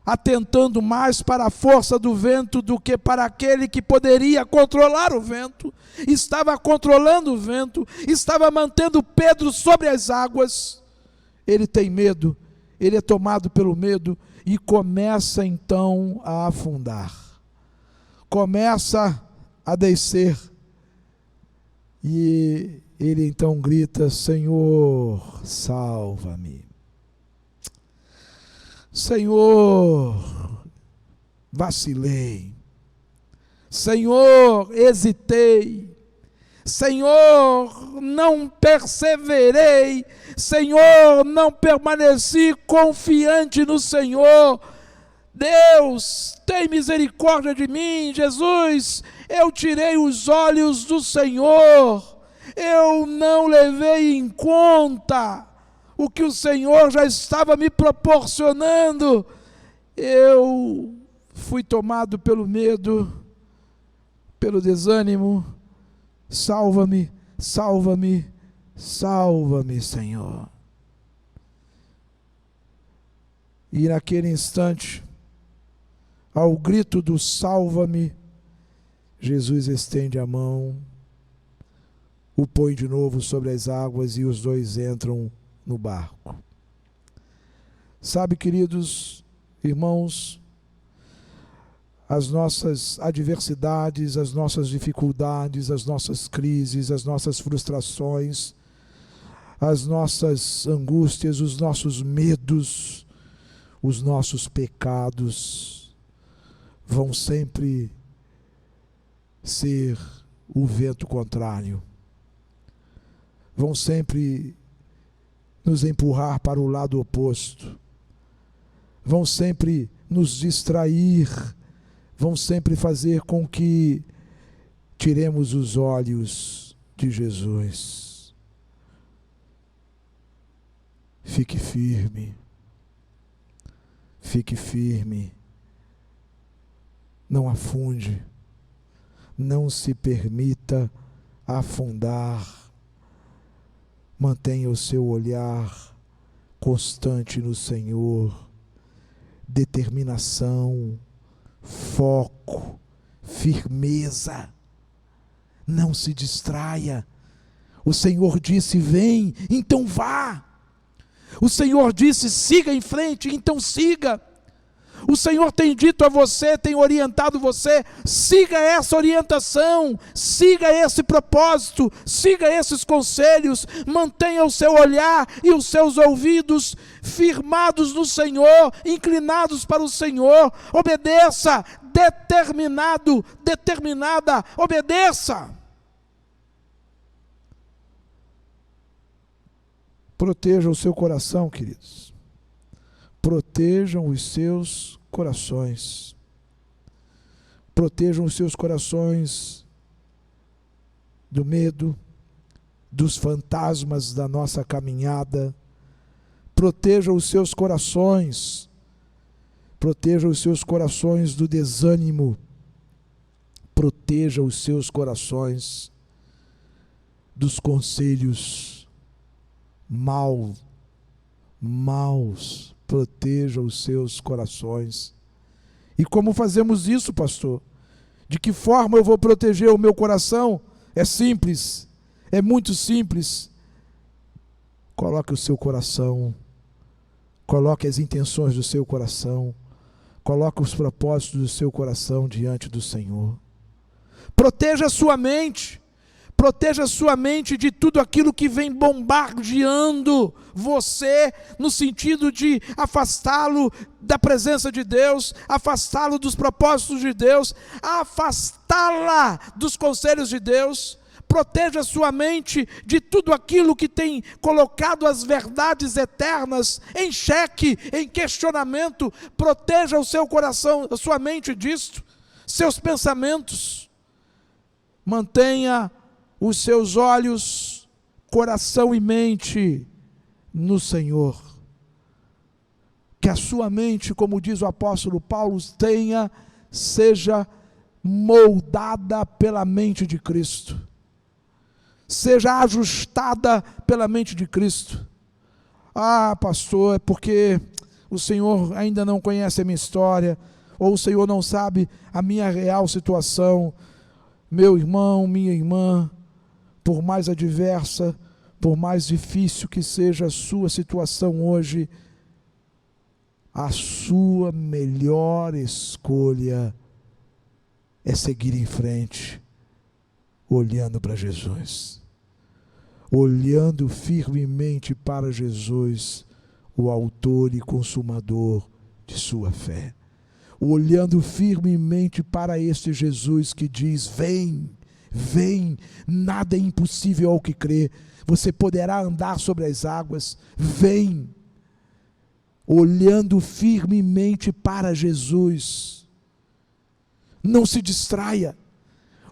atentando mais para a força do vento do que para aquele que poderia controlar o vento, estava controlando o vento, estava mantendo Pedro sobre as águas. Ele tem medo, ele é tomado pelo medo e começa então a afundar, começa a descer, e ele então grita: Senhor, salva-me. Senhor, vacilei. Senhor, hesitei. Senhor, não perseverei. Senhor, não permaneci confiante no Senhor. Deus, tem misericórdia de mim. Jesus, eu tirei os olhos do Senhor. Eu não levei em conta o que o Senhor já estava me proporcionando. Eu fui tomado pelo medo, pelo desânimo. Salva-me, salva-me, salva-me, Senhor. E naquele instante, ao grito do salva-me, Jesus estende a mão, o põe de novo sobre as águas e os dois entram no barco. Sabe, queridos irmãos, as nossas adversidades, as nossas dificuldades, as nossas crises, as nossas frustrações, as nossas angústias, os nossos medos, os nossos pecados vão sempre ser o vento contrário. Vão sempre nos empurrar para o lado oposto. Vão sempre nos distrair. Vão sempre fazer com que tiremos os olhos de Jesus. Fique firme. Fique firme. Não afunde. Não se permita afundar. Mantenha o seu olhar constante no Senhor. Determinação, foco, firmeza. Não se distraia. O Senhor disse: vem, então vá. O Senhor disse: siga em frente, então siga. O Senhor tem dito a você, tem orientado você: siga essa orientação, siga esse propósito, siga esses conselhos, mantenha o seu olhar e os seus ouvidos firmados no Senhor, inclinados para o Senhor. Obedeça, determinado, determinada, obedeça. Proteja o seu coração, queridos. Protejam os seus corações. Protejam os seus corações do medo, dos fantasmas da nossa caminhada. Protejam os seus corações. Proteja os seus corações do desânimo. Proteja os seus corações dos conselhos maus. Proteja os seus corações. E como fazemos isso, pastor? De que forma eu vou proteger o meu coração? É simples, é muito simples. Coloque o seu coração, coloque as intenções do seu coração, coloque os propósitos do seu coração diante do Senhor. Proteja a sua mente. Proteja a sua mente de tudo aquilo que vem bombardeando você, no sentido de afastá-lo da presença de Deus, afastá-lo dos propósitos de Deus, afastá-la dos conselhos de Deus. Proteja a sua mente de tudo aquilo que tem colocado as verdades eternas em xeque, em questionamento. Proteja o seu coração, a sua mente disto, seus pensamentos. Mantenha os seus olhos, coração e mente no Senhor. Que a sua mente, como diz o apóstolo Paulo, seja moldada pela mente de Cristo. Seja ajustada pela mente de Cristo. Ah, pastor, é porque o Senhor ainda não conhece a minha história, ou o Senhor não sabe a minha real situação. Meu irmão, minha irmã, por mais adversa, por mais difícil que seja a sua situação hoje, a sua melhor escolha é seguir em frente, olhando para Jesus, olhando firmemente para Jesus, o autor e consumador de sua fé, olhando firmemente para este Jesus que diz: vem, vem, nada é impossível ao que crê, você poderá andar sobre as águas, vem, olhando firmemente para Jesus. Não se distraia,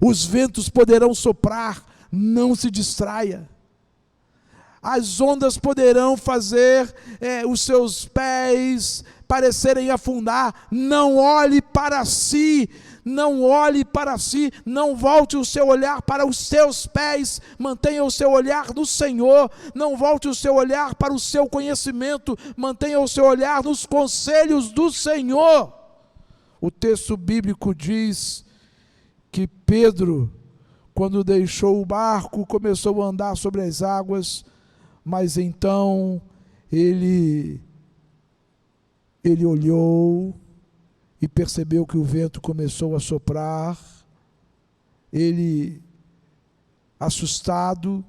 os ventos poderão soprar, não se distraia. As ondas poderão fazer os seus pés parecerem afundar. Não olhe para si, não olhe para si, não volte o seu olhar para os seus pés, mantenha o seu olhar no Senhor, não volte o seu olhar para o seu conhecimento, mantenha o seu olhar nos conselhos do Senhor. O texto bíblico diz que Pedro, quando deixou o barco, começou a andar sobre as águas, mas então ele olhou, e percebeu que o vento começou a soprar. Ele, assustado,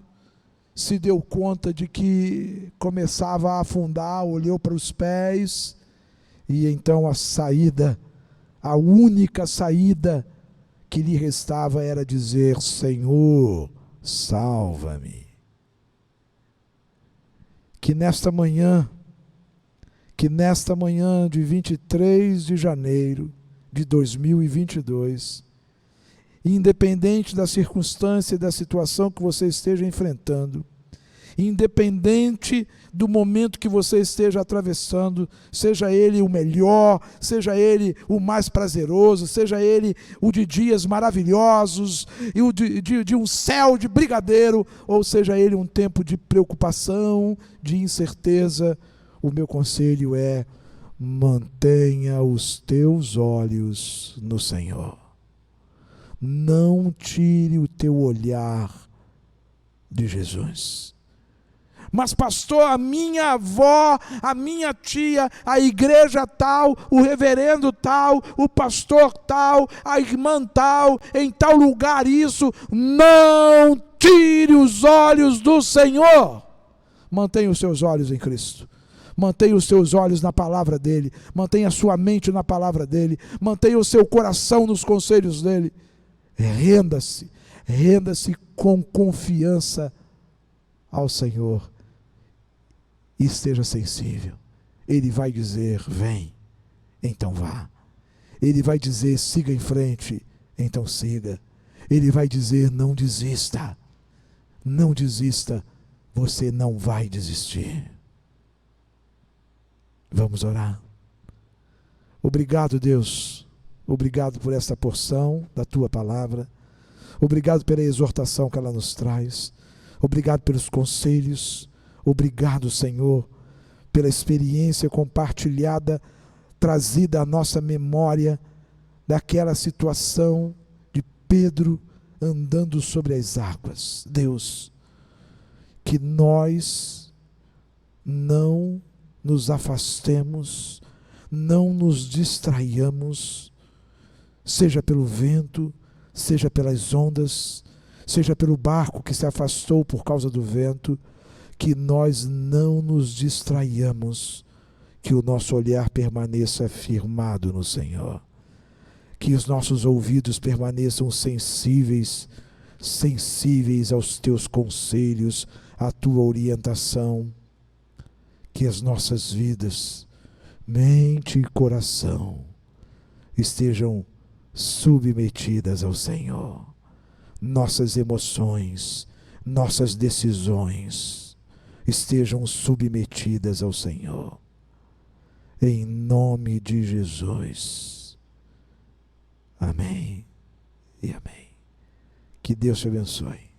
se deu conta de que começava a afundar, olhou para os pés, e então a saída, a única saída que lhe restava era dizer: Senhor, salva-me. Que nesta manhã de 23 de janeiro de 2022, independente da circunstância e da situação que você esteja enfrentando, independente do momento que você esteja atravessando, seja ele o melhor, seja ele o mais prazeroso, seja ele o de dias maravilhosos e o de um céu de brigadeiro, ou seja ele um tempo de preocupação, de incerteza, o meu conselho é: mantenha os teus olhos no Senhor. Não tire o teu olhar de Jesus. Mas pastor, a minha avó, a minha tia, a igreja tal, o reverendo tal, o pastor tal, a irmã tal, em tal lugar isso, não tire os olhos do Senhor. Mantenha os seus olhos em Cristo. Mantenha os seus olhos na palavra dEle. Mantenha a sua mente na palavra dEle. Mantenha o seu coração nos conselhos dEle. Renda-se com confiança ao Senhor. E esteja sensível. Ele vai dizer: vem, então vá. Ele vai dizer: siga em frente, então siga. Ele vai dizer: não desista. Não desista, você não vai desistir. Vamos orar. Obrigado, Deus. Obrigado por esta porção da Tua palavra. Obrigado pela exortação que ela nos traz. Obrigado pelos conselhos. Obrigado, Senhor, pela experiência compartilhada, trazida à nossa memória, daquela situação de Pedro andando sobre as águas. Deus, que nós não nos afastemos, não nos distraiamos, seja pelo vento, seja pelas ondas, seja pelo barco que se afastou por causa do vento, que nós não nos distraiamos, que o nosso olhar permaneça firmado no Senhor, que os nossos ouvidos permaneçam sensíveis aos teus conselhos, à tua orientação, que as nossas vidas, mente e coração, estejam submetidas ao Senhor, nossas emoções, nossas decisões, estejam submetidas ao Senhor, em nome de Jesus. Amém e amém. Que Deus te abençoe.